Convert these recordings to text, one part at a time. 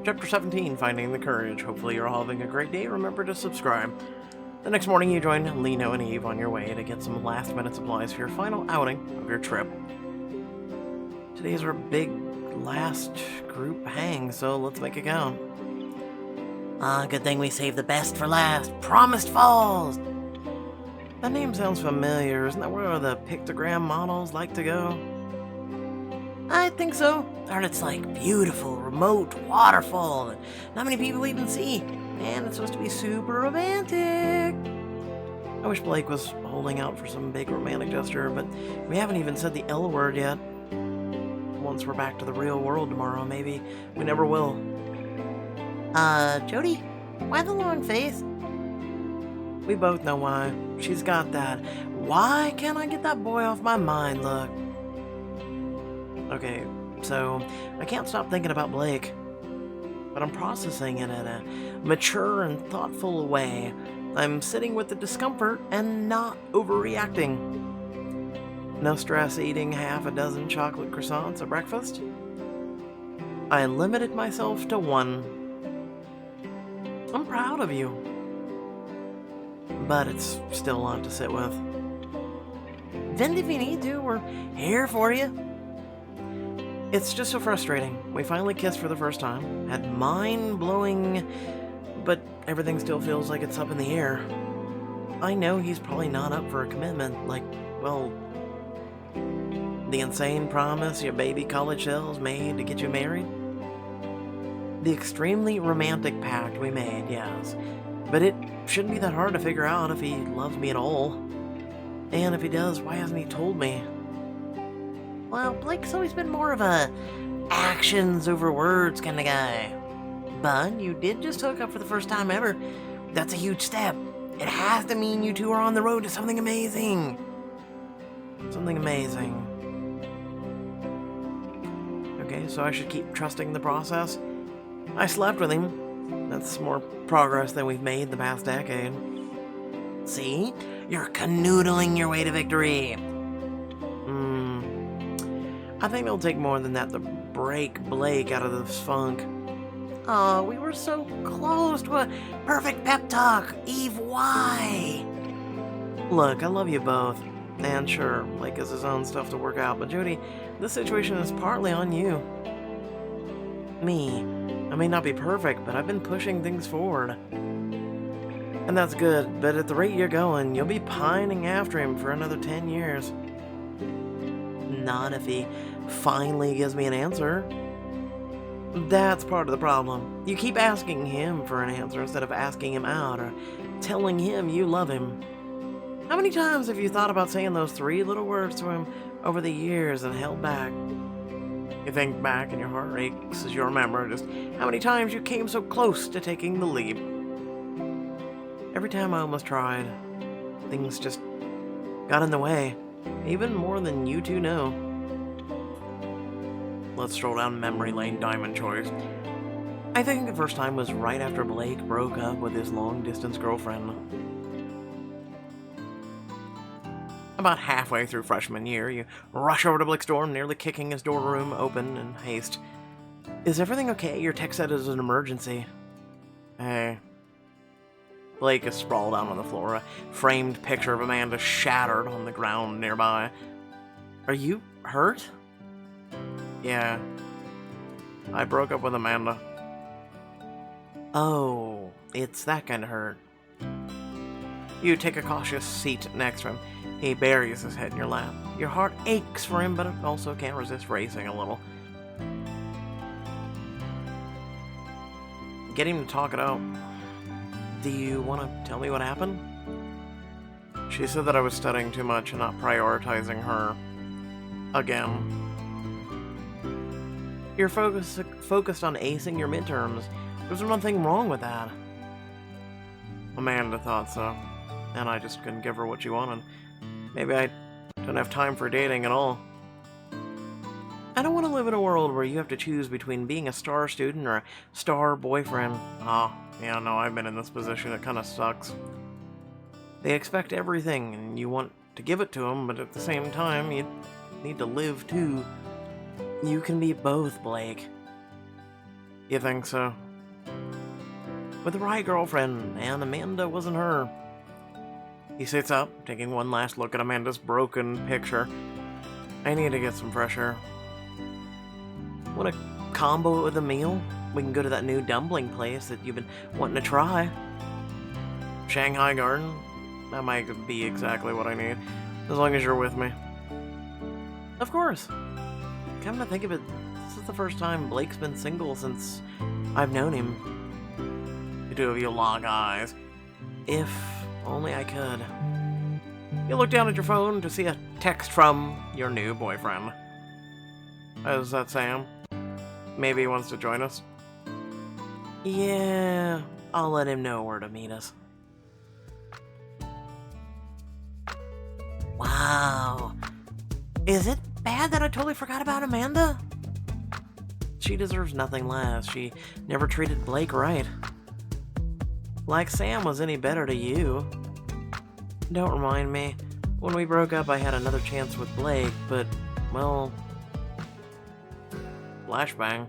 Chapter 17, Finding the Courage. Hopefully you're all having a great day. Remember to subscribe. The next morning you join Lino and Eve on your way to get some last-minute supplies for your final outing of your trip. Today's our big last group hang, so let's make it count. Good thing we saved the best for last. Promised Falls! That name sounds familiar. Isn't that where the pictogram models like to go? I think so. Heard it's like beautiful, remote waterfall that not many people even see. And it's supposed to be super romantic. I wish Blake was holding out for some big romantic gesture, but we haven't even said the L word yet. Once we're back to the real world tomorrow, maybe we never will. Jody, why the long face? We both know why. She's got that "why can't I get that boy off my mind" look. Okay, so I can't stop thinking about Blake, but I'm processing it in a mature and thoughtful way. I'm sitting with the discomfort and not overreacting. No stress eating half a dozen chocolate croissants at breakfast. I limited myself to one. I'm proud of you, but it's still a lot to sit with. Vent if you need to, we're here for you. It's just so frustrating. We finally kissed for the first time, had mind-blowing, but everything still feels like it's up in the air. I know he's probably not up for a commitment, like, well, the insane promise your baby college sells made to get you married. The extremely romantic pact we made, yes, but it shouldn't be that hard to figure out if he loves me at all. And if he does, why hasn't he told me? Well, Blake's always been more of a actions over words kind of guy. But you did just hook up for the first time ever. That's a huge step. It has to mean you two are on the road to something amazing. Something amazing. Okay, so I should keep trusting the process. I slept with him. That's more progress than we've made the past decade. See? You're canoodling your way to victory. I think it'll take more than that to break Blake out of this funk. Oh, we were so close to a perfect pep talk. Eve, why? Look, I love you both. And sure, Blake has his own stuff to work out, but Jody, this situation is partly on you. Me. I may not be perfect, but I've been pushing things forward. And that's good, but at the rate you're going, you'll be pining after him for another 10 years. Not if he finally gives me an answer. That's part of the problem. You keep asking him for an answer instead of asking him out or telling him you love him. How many times have you thought about saying those 3 little words to him over the years and held back? You think back and your heart aches as you remember just how many times you came so close to taking the leap. Every time I almost tried, things just got in the way, even more than you two know. Let's stroll down memory lane, Diamond Choice. I think the first time was right after Blake broke up with his long-distance girlfriend. About halfway through freshman year, you rush over to Blake's dorm, nearly kicking his dorm room open in haste. Is everything okay? Your text said it was an emergency. Hey. Blake is sprawled out on the floor, a framed picture of Amanda shattered on the ground nearby. Are you hurt? Yeah. I broke up with Amanda. Oh, it's that kind of hurt. You take a cautious seat next to him. He buries his head in your lap. Your heart aches for him, but it also can't resist racing a little. Get him to talk it out. Do you want to tell me what happened? She said that I was studying too much and not prioritizing her. Again. You're focused on acing your midterms. There's nothing wrong with that. Amanda thought so, and I just couldn't give her what she wanted. Maybe I don't have time for dating at all. I don't want to live in a world where you have to choose between being a star student or a star boyfriend. Oh, yeah, no, I've been in this position. It kind of sucks. They expect everything, and you want to give it to them, but at the same time, you need to live too. You can be both, Blake. You think so? With the right girlfriend, and Amanda wasn't her. He sits up, taking one last look at Amanda's broken picture. I need to get some fresh air. Want to combo it with a meal? We can go to that new dumpling place that you've been wanting to try. Shanghai Garden? That might be exactly what I need, as long as you're with me. Of course. Come to think of it, this is the first time Blake's been single since I've known him. The two of you lock eyes. If only I could. You look down at your phone to see a text from your new boyfriend. Is that Sam? Maybe he wants to join us? Yeah, I'll let him know where to meet us. Wow. Is it bad that I totally forgot about Amanda? She deserves nothing less. She never treated Blake right. Like Sam was any better to you. Don't remind me. When we broke up, I had another chance with Blake, but, well... Flashbang.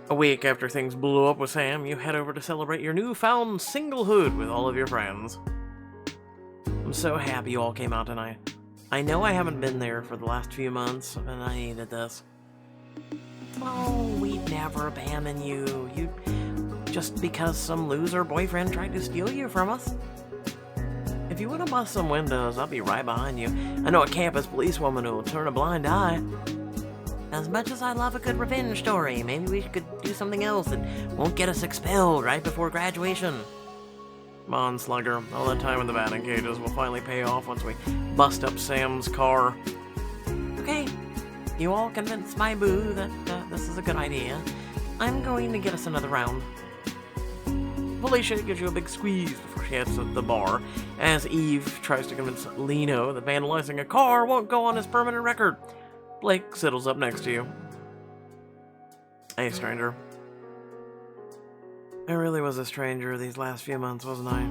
A week after things blew up with Sam, you head over to celebrate your newfound singlehood with all of your friends. I'm so happy you all came out tonight. I know I haven't been there for the last few months, and I needed this. Oh, we'd never abandon you. Just because some loser boyfriend tried to steal you from us? If you want to bust some windows, I'll be right behind you. I know a campus policewoman who will turn a blind eye. As much as I love a good revenge story, maybe we could do something else that won't get us expelled right before graduation. Come on, Slugger. All that time in the batting cages will finally pay off once we bust up Sam's car. Okay, you all convinced my boo that this is a good idea. I'm going to get us another round. Felicia gives you a big squeeze before she heads to the bar, as Eve tries to convince Lino that vandalizing a car won't go on his permanent record. Blake settles up next to you. Hey, stranger. I really was a stranger these last few months, wasn't I?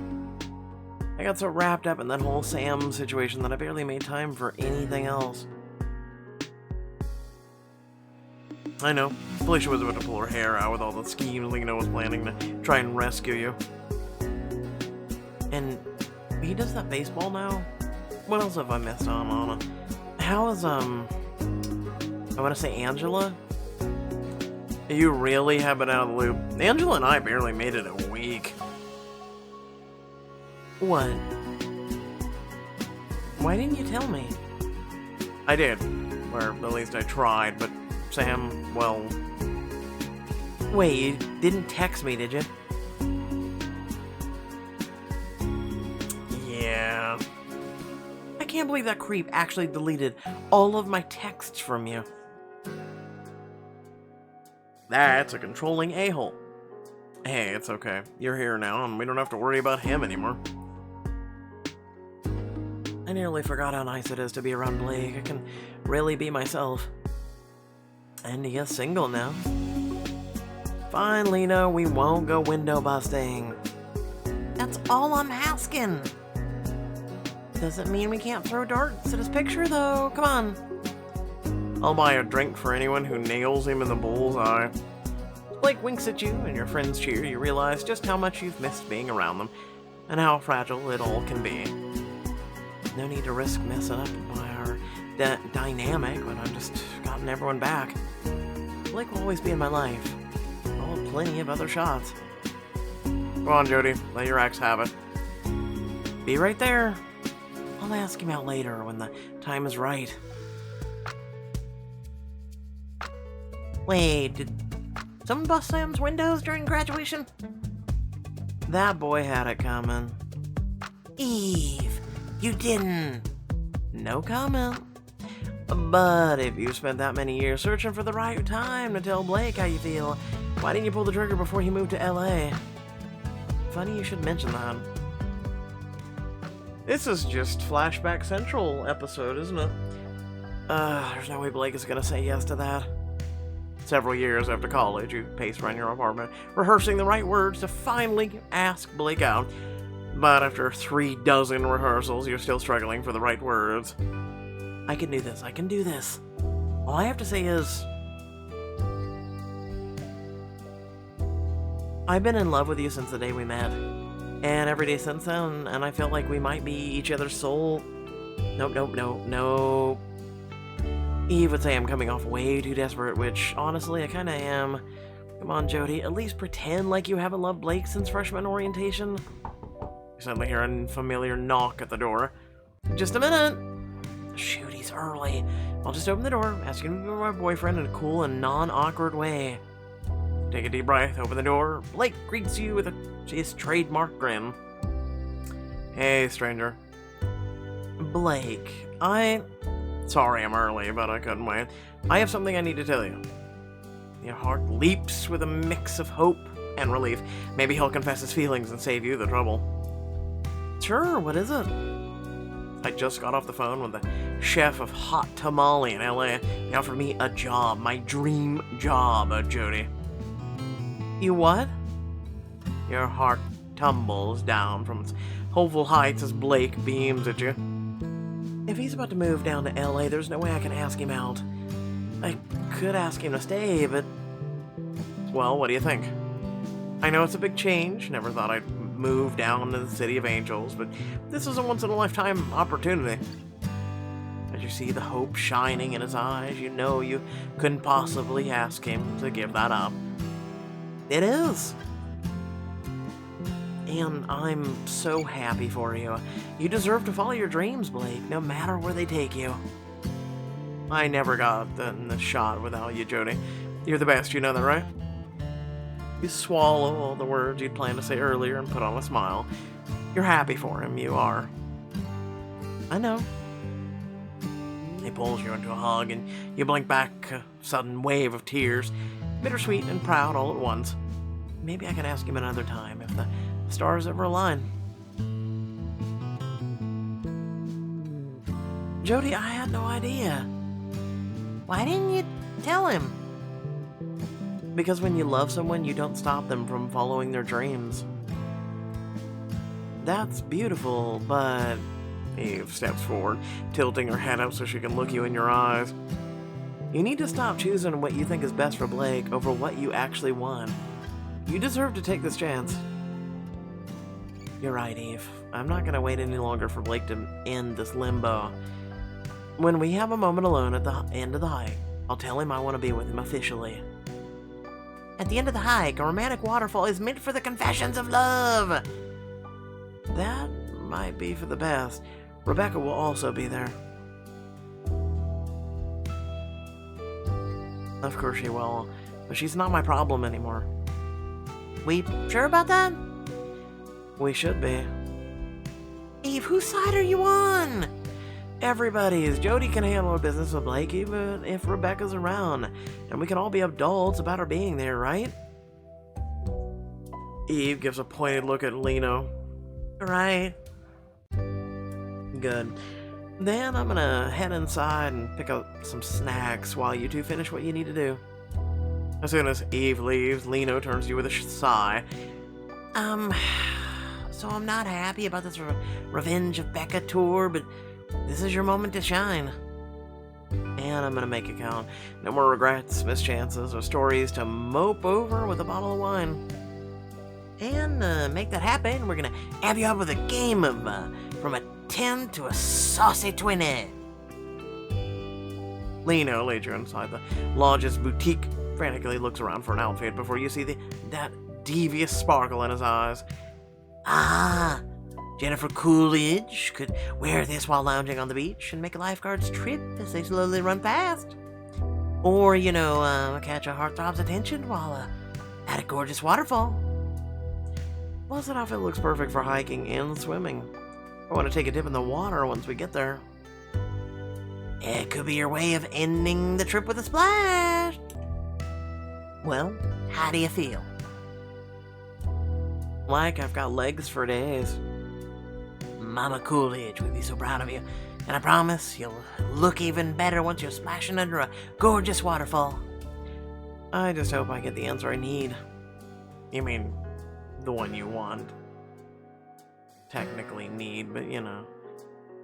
I got so wrapped up in that whole Sam situation that I barely made time for anything else. I know. Felicia was about to pull her hair out with all the schemes Lino was planning to try and rescue you. And he does that baseball now? What else have I missed on Anna? How is, I want to say Angela? You really have been out of the loop. Angela and I barely made it a week. What? Why didn't you tell me? I did. Or at least I tried, but Sam, well... Wait, you didn't text me, did you? Yeah. I can't believe that creep actually deleted all of my texts from you. That's a controlling a-hole. Hey, it's okay. You're here now, and we don't have to worry about him anymore. I nearly forgot how nice it is to be around Blake. I can really be myself. And he is single now. Fine, Lino, we won't go window busting. That's all I'm asking. Doesn't mean we can't throw darts at his picture, though. Come on. I'll buy a drink for anyone who nails him in the bullseye. Blake winks at you, and your friends cheer. You realize just how much you've missed being around them, and how fragile it all can be. No need to risk messing up by our dynamic when I've just gotten everyone back. Blake will always be in my life. I'll have plenty of other shots. Go on, Jody. Let your ex have it. Be right there. I'll ask him out later when the time is right. Wait, did someone bust Sam's windows during graduation? That boy had it coming. Eve, you didn't. No comment. But if you spent that many years searching for the right time to tell Blake how you feel, why didn't you pull the trigger before he moved to LA? Funny you should mention that. This is just Flashback Central episode, isn't it? There's no way Blake is gonna say yes to that. Several years after college, you pace around your apartment, rehearsing the right words to finally ask Blake out. But after 36 rehearsals, you're still struggling for the right words. I can do this, I can do this. All I have to say is... I've been in love with you since the day we met. And every day since then, and I feel like we might be each other's soul. Nope, nope, nope, nope. Eve would say I'm coming off way too desperate, which, honestly, I kinda am. Come on, Jody, at least pretend like you haven't loved Blake since freshman orientation. You suddenly hear a familiar knock at the door. Just a minute! Shoot, he's early. I'll just open the door, ask you to be my boyfriend in a cool and non-awkward way. Take a deep breath, open the door. Blake greets you with his trademark grin. Hey, stranger. Blake, Sorry I'm early, but I couldn't wait. I have something I need to tell you. Your heart leaps with a mix of hope and relief. Maybe he'll confess his feelings and save you the trouble. Sure, what is it? I just got off the phone with the chef of Hot Tamale in LA. He offered me a job, my dream job, Jody. You what? Your heart tumbles down from its hopeful heights as Blake beams at you. If he's about to move down to LA, there's no way I can ask him out. I could ask him to stay, but... Well, what do you think? I know it's a big change. Never thought I'd move down to the City of Angels, but this is a once-in-a-lifetime opportunity. As you see the hope shining in his eyes, you know you couldn't possibly ask him to give that up. It is. And I'm so happy for you. You deserve to follow your dreams, Blake, no matter where they take you. I never got the shot without you, Jody. You're the best, you know that, right? You swallow all the words you'd planned to say earlier and put on a smile. You're happy for him, you are. I know. He pulls you into a hug, and you blink back, a sudden wave of tears, bittersweet and proud all at once. Maybe I can ask him another time if the stars ever align. Jody, I had no idea. Why didn't you tell him? Because when you love someone, you don't stop them from following their dreams. That's beautiful, but... Eve steps forward, tilting her head up so she can look you in your eyes. You need to stop choosing what you think is best for Blake over what you actually want. You deserve to take this chance. You're right, Eve. I'm not gonna wait any longer for Blake to end this limbo. When we have a moment alone at the end of the hike, I'll tell him I want to be with him officially. At the end of the hike, a romantic waterfall is meant for the confessions of love. That might be for the best. Rebecca will also be there. Of course she will, but she's not my problem anymore. We sure about that? We should be. Eve, whose side are you on? Everybody's. Jody can handle her business with Blake even if Rebecca's around, and we can all be adults about her being there, right? Eve gives a pointed look at Lino. Right. Good. Then I'm gonna head inside and pick up some snacks while you two finish what you need to do. As soon as Eve leaves, Lino turns to you with a sigh. So I'm not happy about this Revenge of Becca tour, but this is your moment to shine. And I'm gonna make it count. No more regrets, mischances, or stories to mope over with a bottle of wine. And make that happen, we're gonna amp you up with a game of from a 10 to a saucy 20. Lino leads you inside the lodge's boutique, frantically looks around for an outfit before you see that devious sparkle in his eyes. Ah, Jennifer Coolidge could wear this while lounging on the beach and make a lifeguard's trip as they slowly run past. Or, catch a heartthrob's attention while at a gorgeous waterfall. Plus, that outfit looks perfect for hiking and swimming. I want to take a dip in the water once we get there. It could be your way of ending the trip with a splash. Well, how do you feel? Like I've got legs for days. Mama Coolidge would be so proud of you. And I promise you'll look even better once you're splashing under a gorgeous waterfall. I just hope I get the answer I need. You mean, the one you want. Technically need, but you know.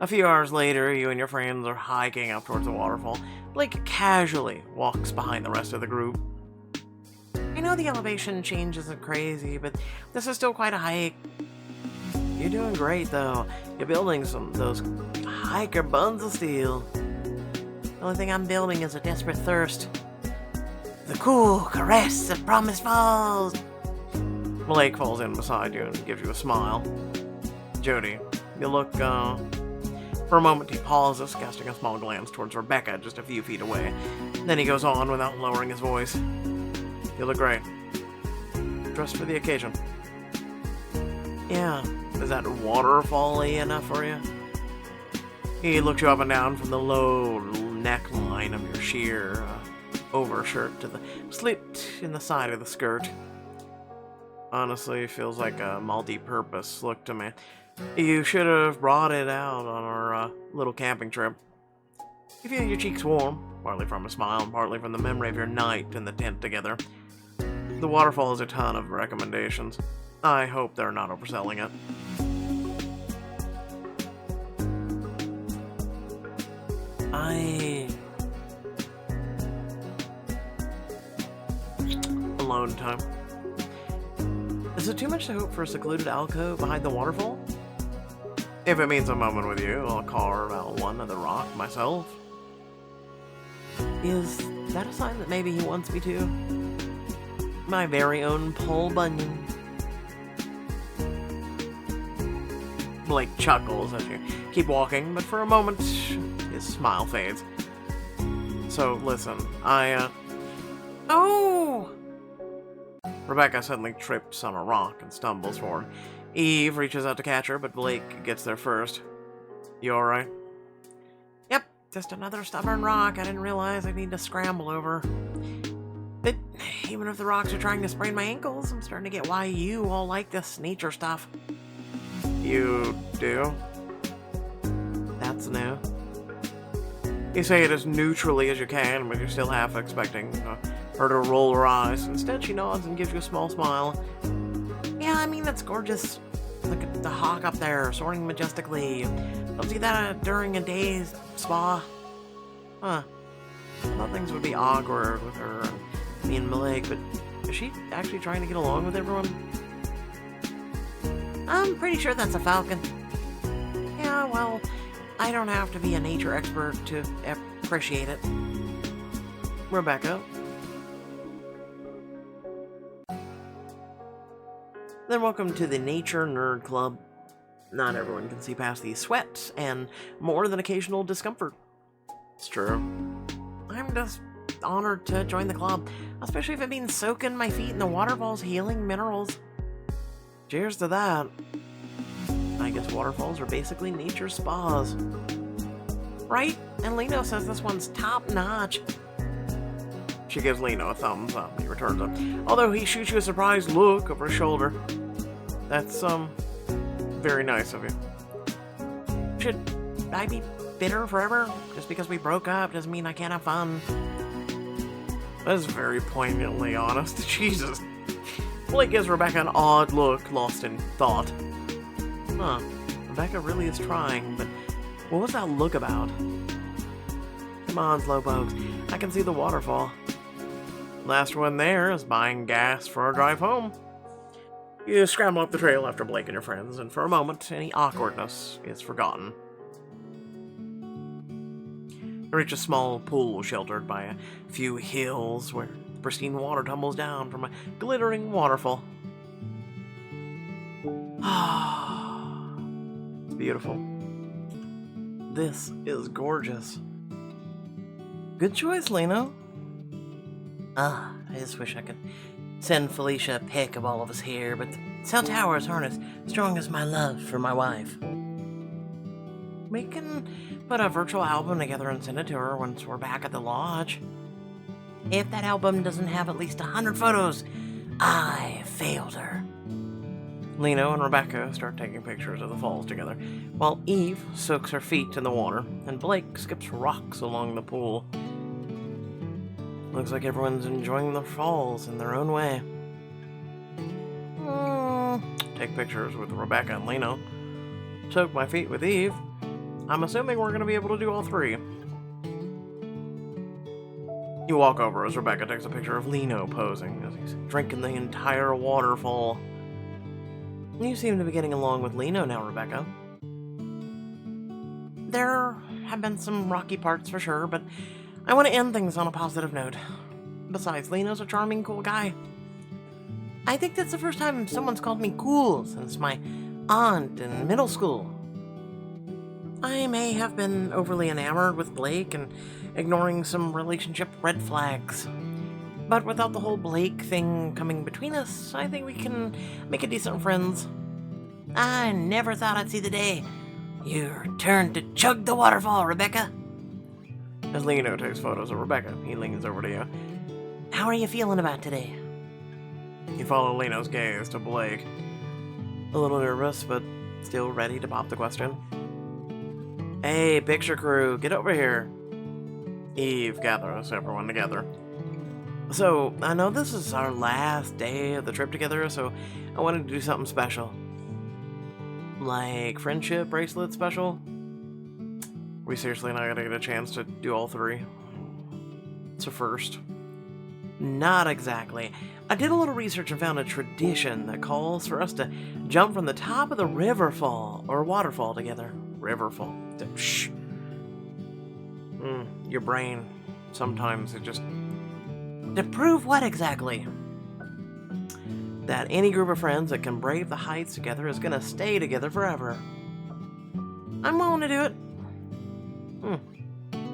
A few hours later, you and your friends are hiking up towards the waterfall. Blake casually walks behind the rest of the group. I know the elevation change isn't crazy, but this is still quite a hike. You're doing great, though. You're building those hiker buns of steel. The only thing I'm building is a desperate thirst. The cool caress of Promised Falls. Blake falls in beside you and gives you a smile. Jody, you look, For a moment he pauses, casting a small glance towards Rebecca just a few feet away. Then he goes on without lowering his voice. You look great. Dressed for the occasion. Yeah. Is that waterfall-y enough for you? He looks you up and down from the low neckline of your sheer overshirt to the slit in the side of the skirt. Honestly, feels like a multi-purpose look to me. You should have brought it out on our little camping trip. You feel your cheeks warm, partly from a smile and partly from the memory of your night in the tent together. The waterfall has a ton of recommendations. I hope they're not overselling it. Alone time. Is it too much to hope for a secluded alcove behind the waterfall? If it means a moment with you, I'll carve out one of the rock myself. Is that a sign that maybe he wants me to? My very own Paul Bunyan. Blake chuckles as you keep walking, but for a moment, his smile fades. So, listen, Oh! Rebecca suddenly trips on a rock and stumbles forward. Eve reaches out to catch her, but Blake gets there first. You alright? Yep, just another stubborn rock I didn't realize I'd need to scramble over. But even if the rocks are trying to sprain my ankles, I'm starting to get why you all like this nature stuff. You do? That's new. You say it as neutrally as you can, but you're still half expecting her to roll her eyes. Instead, she nods and gives you a small smile. Yeah, I mean, that's gorgeous. Look at the hawk up there, soaring majestically. Don't see that during a day's spa. Huh. I thought things would be awkward with her and me and Blake, but is she actually trying to get along with everyone? I'm pretty sure that's a falcon. Yeah, well, I don't have to be a nature expert to appreciate it. Rebecca? Then welcome to the Nature Nerd Club. Not everyone can see past the sweat and more than occasional discomfort. It's true. I'm just honored to join the club, especially if it means soaking my feet in the waterfall's healing minerals. Cheers to that. I guess waterfalls are basically nature spas. Right? And Lino says this one's top notch. She gives Lino a thumbs up. He returns it, although he shoots you a surprised look over his shoulder. That's, very nice of you. Should I be bitter forever? Just because we broke up doesn't mean I can't have fun. That's very poignantly honest. Jesus. Blake gives Rebecca an odd look, lost in thought. Huh. Rebecca really is trying, but what was that look about? Come on, slowpokes. I can see the waterfall. Last one there is buying gas for our drive home. You scramble up the trail after Blake and your friends, and for a moment, any awkwardness is forgotten. You reach a small pool sheltered by a few hills where pristine water tumbles down from a glittering waterfall. It's beautiful. This is gorgeous. Good choice, Lino. I just wish I could send Felicia a pic of all of us here, but the cell towers aren't as strong as my love for my wife. We can put a virtual album together and send it to her once we're back at the lodge. If that album doesn't have at least 100 photos, I failed her. Lino and Rebecca start taking pictures of the falls together, while Eve soaks her feet in the water, and Blake skips rocks along the pool. Looks like everyone's enjoying the falls in their own way. Take pictures with Rebecca and Lino. Soak my feet with Eve. I'm assuming we're going to be able to do all three. You You walk over as Rebecca takes a picture of Lino posing as he's drinking the entire waterfall. You seem to be getting along with Lino now, Rebecca. There have been some rocky parts for sure, but I want to end things on a positive note. Besides, Lino's a charming, cool guy. I think that's the first time someone's called me cool since my aunt in middle school. I may have been overly enamored with Blake and ignoring some relationship red flags. But without the whole Blake thing coming between us, I think we can make a decent friends. I never thought I'd see the day your turn to chug the waterfall, Rebecca. As Lino takes photos of Rebecca, he leans over to you. How are you feeling about today? You follow Lino's gaze to Blake. A little nervous, but still ready to pop the question. Hey, picture crew, get over here. Eve gathers everyone together. So, I know this is our last day of the trip together, so I wanted to do something special. Like friendship bracelet special? We seriously not gonna get a chance to do all three? It's a first. Not exactly. I did a little research and found a tradition that calls for us to jump from the top of the riverfall or waterfall together. Riverfall. Shh. Your brain. Sometimes it just... To prove what exactly? That any group of friends that can brave the heights together is gonna stay together forever. I'm willing to do it.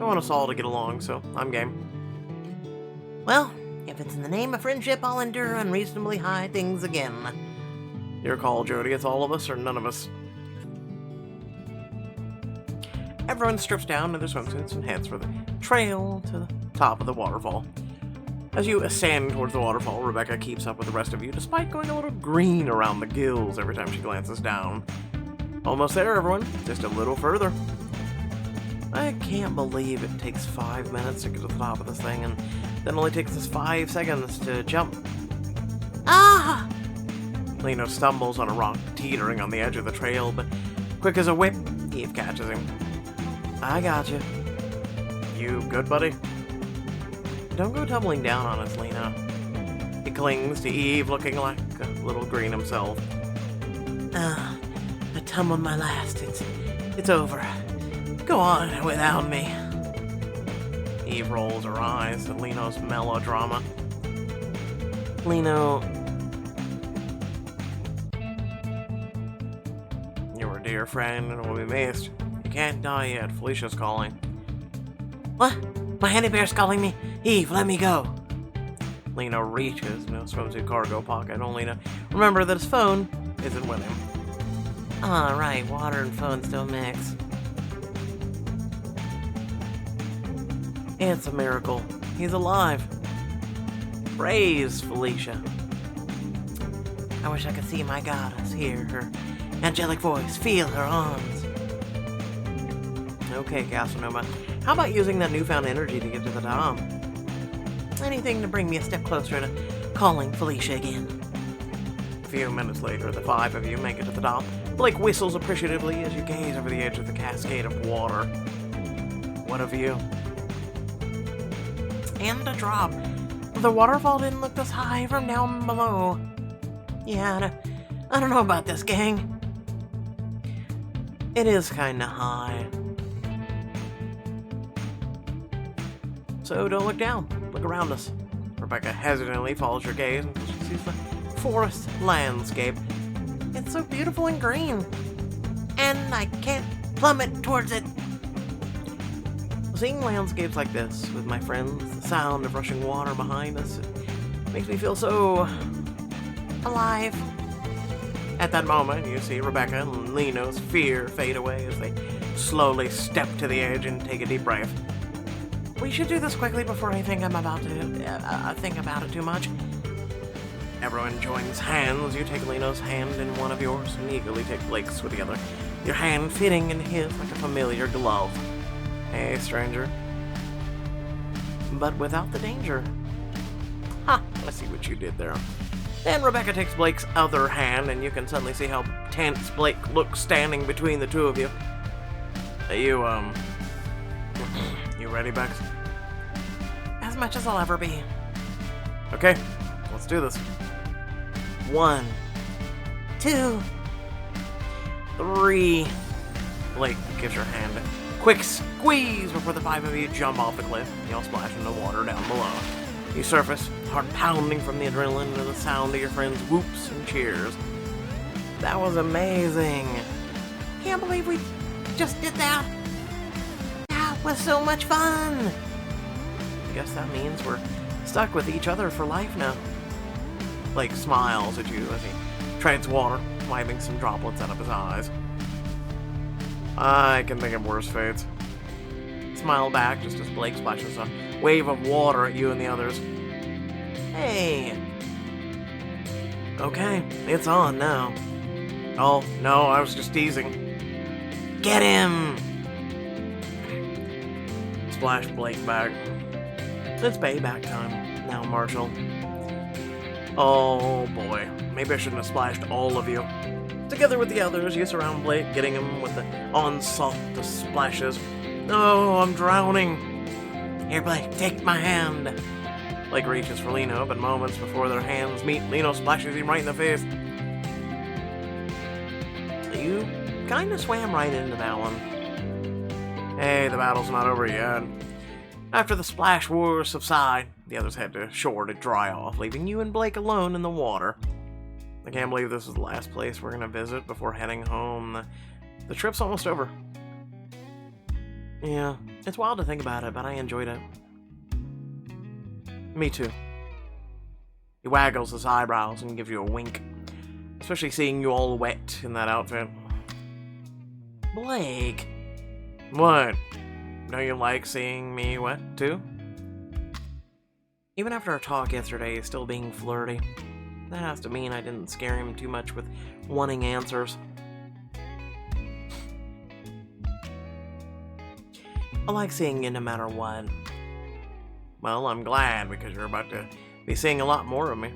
I want us all to get along, so I'm game. Well, if it's in the name of friendship, I'll endure unreasonably high things again. Your call, Jody. It's all of us or none of us. Everyone strips down to their swimsuits and heads for the trail to the top of the waterfall. As you ascend towards the waterfall, Rebecca keeps up with the rest of you, despite going a little green around the gills every time she glances down. Almost there, everyone. Just a little further. I can't believe it takes 5 minutes to get to the top of this thing, and then only takes us 5 seconds to jump. Ah! Lino stumbles on a rock, teetering on the edge of the trail, but quick as a whip, Eve catches him. I got you. You good, buddy? Don't go tumbling down on us, Lino. He clings to Eve, looking like a little green himself. I tumbled my last. It's over. Go on without me. Eve rolls her eyes at Lino's melodrama. Lino... You're a dear friend and will be missed. You can't die yet. Felicia's calling. What? My honey bear's calling me. Eve, let me go. Lino reaches in his swimsuit cargo pocket, only to remember that his phone isn't with him. Right, water and phone still mix. It's a miracle. He's alive. Praise Felicia. I wish I could see my goddess, hear her angelic voice, feel her arms. Okay, Casanova. How about using that newfound energy to get to the top? Anything to bring me a step closer to calling Felicia again. A few minutes later, the 5 of you make it to the top. Blake whistles appreciatively as you gaze over the edge of the cascade of water. What a view. And a drop. The waterfall didn't look this high from down below. Yeah, I don't know about this, gang. It is kinda high. So don't look down. Look around us. Rebecca hesitantly follows your gaze until she sees the forest landscape. It's so beautiful and green. And I can't plummet towards it. Seeing landscapes like this with my friends, the sound of rushing water behind us, it makes me feel so... alive. At that moment, you see Rebecca and Lino's fear fade away as they slowly step to the edge and take a deep breath. We should do this quickly before I think I'm about to think about it too much. Everyone joins hands. You take Lino's hand in one of yours and eagerly take Blake's with the other, your hand fitting in his like a familiar glove. Hey, stranger. But without the danger. Ha! I see what you did there. Then Rebecca takes Blake's other hand, and you can suddenly see how tense Blake looks standing between the two of you. You ready, Bex? As much as I'll ever be. Okay, let's do this. 1, 2. 3. Blake gives your hand a quick squeeze before the 5 of you jump off the cliff. You all splash into the water down below. You surface, heart pounding from the adrenaline and the sound of your friends' whoops and cheers. That was amazing. Can't believe we just did that. That was so much fun. I guess that means we're stuck with each other for life now. Blake smiles at you as he treads water, wiping some droplets out of his eyes. I can think of worse fates. Smile back just as Blake splashes a wave of water at you and the others. Hey! Okay, it's on now. Oh, no, I was just teasing. Get him! Splash Blake back. It's payback time now, Marshall. Oh boy, maybe I shouldn't have splashed all of you. Together with the others, you surround Blake, getting him with the onslaught of splashes. No, I'm drowning. Here, Blake, take my hand. Blake reaches for Lino, but moments before their hands meet, Lino splashes him right in the face. You kinda swam right into that one. Hey, the battle's not over yet. After the splash wars subside, the others head to shore to dry off, leaving you and Blake alone in the water. I can't believe this is the last place we're gonna visit before heading home. The trip's almost over. Yeah, it's wild to think about it, but I enjoyed it. Me too. He waggles his eyebrows and gives you a wink, especially seeing you all wet in that outfit. Blake. What? Don't you like seeing me wet too? Even after our talk yesterday, he's still being flirty. That has to mean I didn't scare him too much with wanting answers. I like seeing you no matter what. Well, I'm glad, because you're about to be seeing a lot more of me.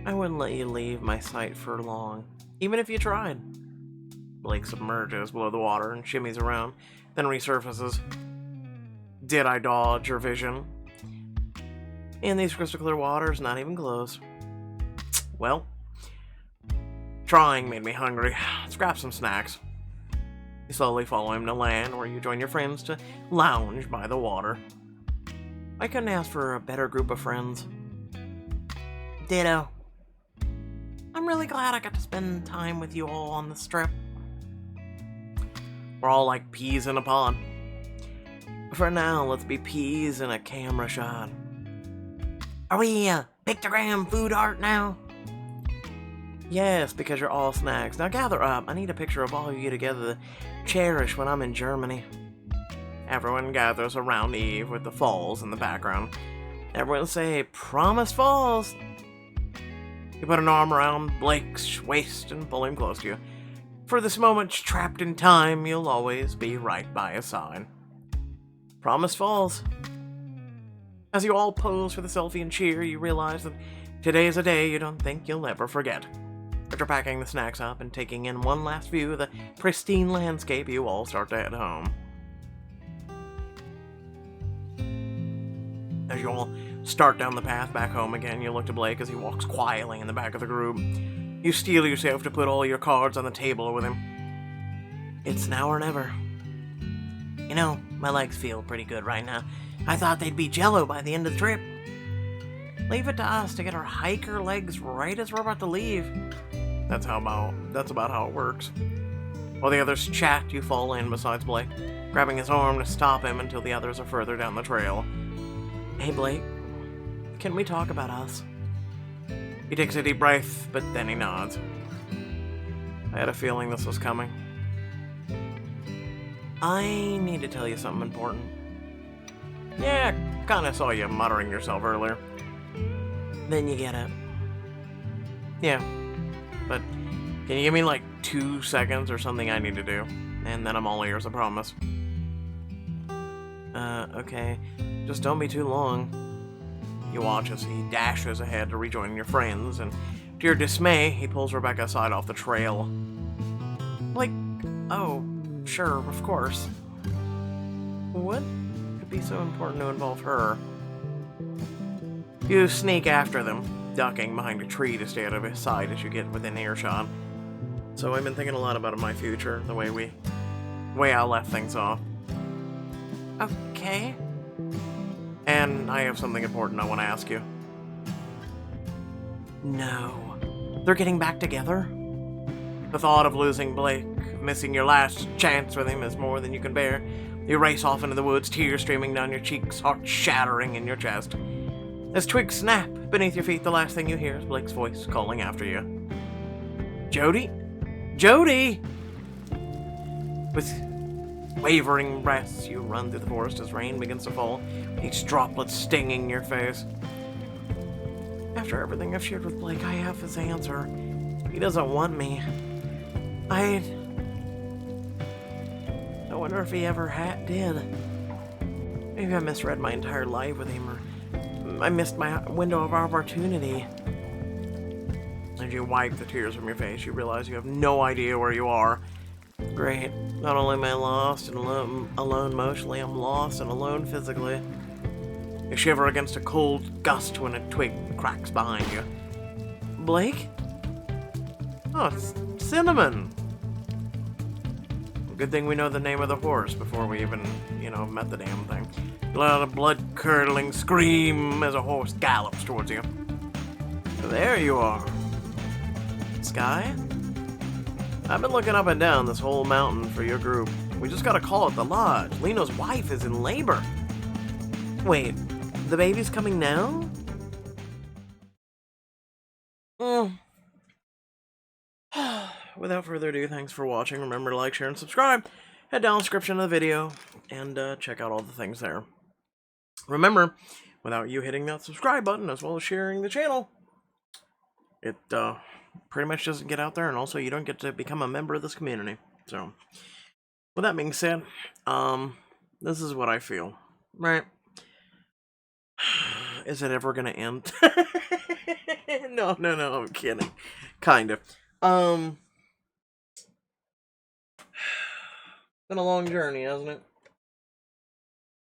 I wouldn't let you leave my sight for long, even if you tried. Blake submerges below the water and shimmies around, then resurfaces. Did I dodge your vision? In these crystal clear waters, not even close. Well, trying made me hungry. Let's grab some snacks. You slowly follow him to land, where you join your friends to lounge by the water. I couldn't ask for a better group of friends. Ditto. I'm really glad I got to spend time with you all on this trip. We're all like peas in a pod. For now, let's be peas in a camera shot. Are we pictogram food art now? Yes, because you're all snacks. Now gather up. I need a picture of all of you together to cherish when I'm in Germany. Everyone gathers around Eve with the falls in the background. Everyone say, Promised Falls! You put an arm around Blake's waist and pull him close to you. For this moment trapped in time, you'll always be right by his side. Promised Falls. As you all pose for the selfie and cheer, you realize that today is a day you don't think you'll ever forget. After packing the snacks up and taking in one last view of the pristine landscape, you all start to head home. As you all start down the path back home again, you look to Blake as he walks quietly in the back of the group. You steel yourself to put all your cards on the table with him. It's now or never. You know, my legs feel pretty good right now. I thought they'd be jello by the end of the trip. Leave it to us to get our hiker legs right as we're about to leave. That's about how it works. While the others chat, you fall in beside Blake, grabbing his arm to stop him until the others are further down the trail. Hey Blake, can we talk about us? He takes a deep breath, but then he nods. I had a feeling this was coming. I need to tell you something important. Yeah, kinda saw you muttering yourself earlier. Then you get it. Yeah, but can you give me like 2 seconds or something I need to do? And then I'm all ears, I promise. Okay. Just don't be too long. You watch as he dashes ahead to rejoin your friends, and to your dismay, he pulls Rebecca aside off the trail. Like, oh, sure, of course. What could be so important to involve her? You sneak after them, ducking behind a tree to stay out of his sight as you get within earshot. So I've been thinking a lot about my future, the way I left things off. Okay. And I have something important I want to ask you. No. They're getting back together? The thought of losing Blake, missing your last chance with him, is more than you can bear. You race off into the woods, tears streaming down your cheeks, heart shattering in your chest. As twigs snap beneath your feet, the last thing you hear is Blake's voice calling after you. Jody? Jody! With wavering breaths, you run through the forest as rain begins to fall, each droplet stinging your face. After everything I've shared with Blake, I have his answer. He doesn't want me. I wonder if he ever did. Maybe I misread my entire life with him, or I missed my window of opportunity. As you wipe the tears from your face, you realize you have no idea where you are. Great. Not only am I lost and alone emotionally, I'm lost and alone physically. You shiver against a cold gust when a twig cracks behind you. Blake? Oh, it's Cinnamon. Good thing we know the name of the horse before we even, met the damn thing. You let out a blood-curdling scream as a horse gallops towards you. There you are. Sky? I've been looking up and down this whole mountain for your group. We just gotta call it the lodge. Lino's wife is in labor. Wait, the baby's coming now? Without further ado, thanks for watching. Remember to like, share, and subscribe. Head down in the description of the video and check out all the things there. Remember, without you hitting that subscribe button as well as sharing the channel, it pretty much doesn't get out there, and also you don't get to become a member of this community. So, with that being said, this is what I feel, right? Is it ever gonna end? No, I'm kidding. Kind of. Been a long journey, hasn't it?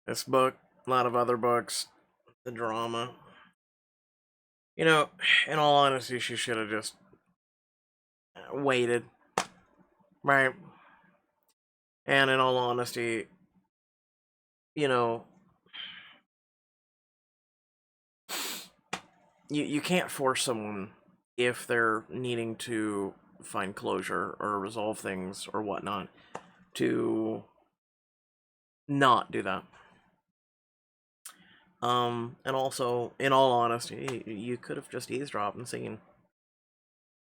This book, a lot of other books, the drama. In all honesty, she should have just waited, right? And in all honesty, you can't force someone if they're needing to find closure or resolve things or whatnot to not do that. And also, in all honesty, you could have just eavesdropped and seen.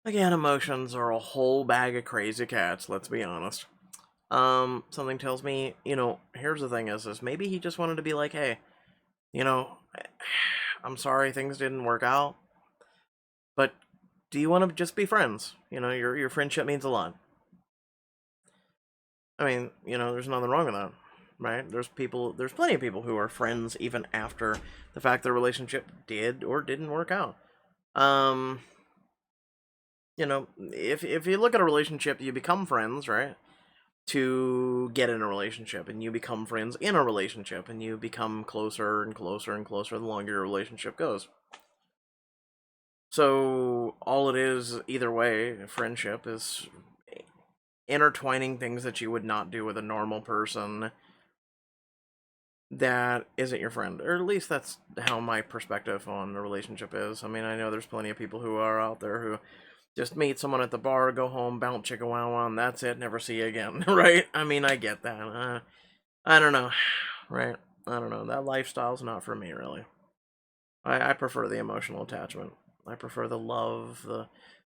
Again, emotions are a whole bag of crazy cats, let's be honest. Something tells me, here's the thing is maybe he just wanted to be like, hey, I'm sorry things didn't work out, but do you want to just be friends? Your friendship means a lot. I mean, there's nothing wrong with that, right? There's plenty of people who are friends even after the fact their relationship did or didn't work out. If you look at a relationship, you become friends, right? To get in a relationship, and you become friends in a relationship, and you become closer and closer and closer the longer your relationship goes. So all it is, either way, a friendship is intertwining things that you would not do with a normal person that isn't your friend. Or at least that's how my perspective on the relationship is. I mean, I know there's plenty of people who are out there who just meet someone at the bar, go home, bounce chicka wow wow, and that's it, never see you again, right? I mean, I get that. I don't know, right? I don't know. That lifestyle's not for me, really. I prefer the emotional attachment. I prefer the love,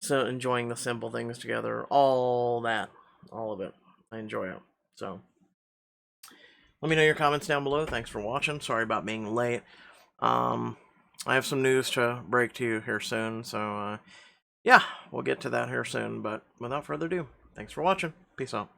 enjoying the simple things together, all that, all of it. I enjoy it. So, let me know your comments down below. Thanks for watching. Sorry about being late. I have some news to break to you here soon, so yeah, we'll get to that here soon. But without further ado, thanks for watching. Peace out.